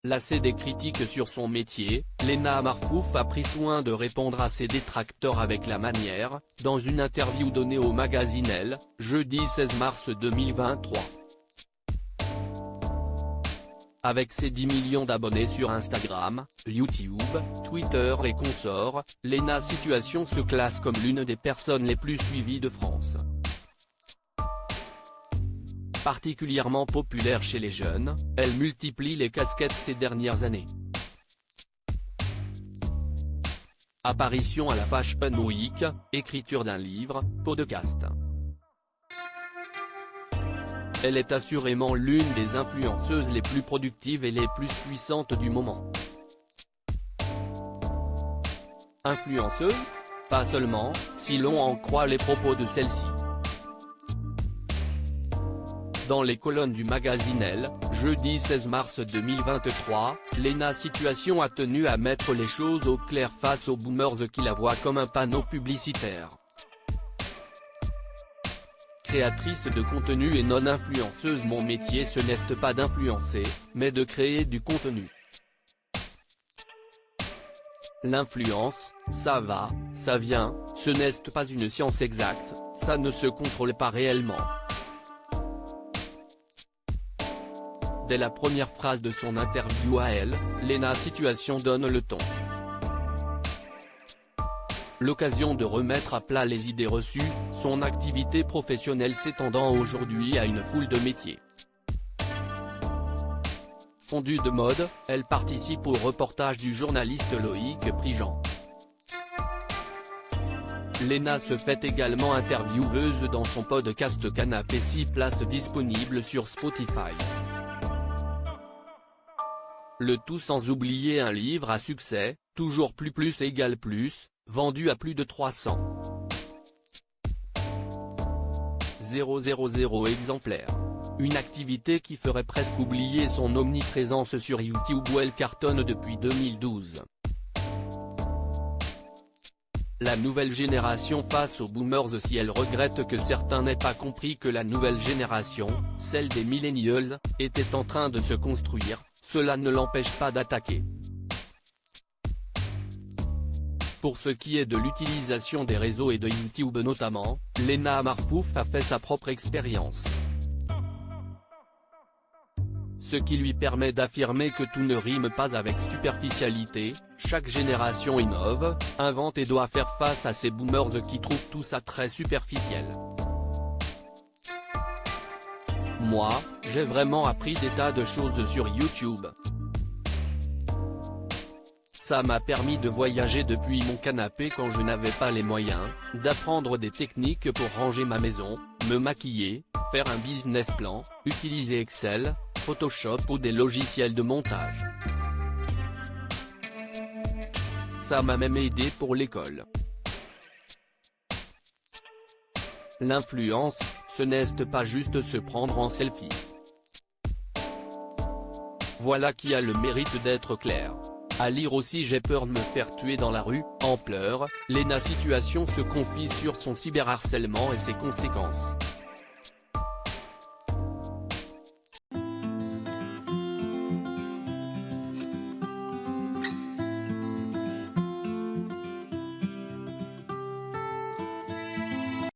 Lassée des critiques sur son métier, Léna Marfouf a pris soin de répondre à ses détracteurs avec la manière, dans une interview donnée au magazine Elle, jeudi 16 mars 2023. Avec ses 10 millions d'abonnés sur Instagram, YouTube, Twitter et consorts, Léna Situation se classe comme l'une des personnes les plus suivies de France. Particulièrement populaire chez les jeunes, elle multiplie les casquettes ces dernières années. Apparition à la Fashion Week, écriture d'un livre, podcast. Elle est assurément l'une des influenceuses les plus productives et les plus puissantes du moment. Influenceuse ? Pas seulement, si l'on en croit les propos de celle-ci. Dans les colonnes du magazine Elle, jeudi 16 mars 2023, Léna Situation a tenu à mettre les choses au clair face aux boomers qui la voient comme un panneau publicitaire. Créatrice de contenu et non influenceuse, mon métier ce n'est pas d'influencer, mais de créer du contenu. L'influence, ça va, ça vient, ce n'est pas une science exacte, ça ne se contrôle pas réellement. Dès la première phrase de son interview à Elle, Léna Situation donne le ton. L'occasion de remettre à plat les idées reçues, son activité professionnelle s'étendant aujourd'hui à une foule de métiers. Fondue de mode, elle participe au reportage du journaliste Loïc Prigent. Léna se fait également intervieweuse dans son podcast Canapé 6 places disponible sur Spotify. Le tout sans oublier un livre à succès, Toujours plus égale plus, vendu à plus de 300 000 exemplaires. Une activité qui ferait presque oublier son omniprésence sur YouTube où elle cartonne depuis 2012. La nouvelle génération face aux boomers. Si elle regrette que certains n'aient pas compris que la nouvelle génération, celle des millennials, était en train de se construire, cela ne l'empêche pas d'attaquer. Pour ce qui est de l'utilisation des réseaux et de YouTube notamment, Léna Marfouf a fait sa propre expérience. Ce qui lui permet d'affirmer que tout ne rime pas avec superficialité, chaque génération innove, invente et doit faire face à ces boomers qui trouvent tout ça très superficiel. Moi, j'ai vraiment appris des tas de choses sur YouTube. Ça m'a permis de voyager depuis mon canapé quand je n'avais pas les moyens, d'apprendre des techniques pour ranger ma maison, me maquiller, faire un business plan, utiliser Excel, Photoshop ou des logiciels de montage. Ça m'a même aidé pour l'école. L'influence, ce n'est pas juste se prendre en selfie. Voilà qui a le mérite d'être clair. À lire aussi J'ai peur de me faire tuer dans la rue, en pleurs, Léna Situation se confie sur son cyberharcèlement et ses conséquences.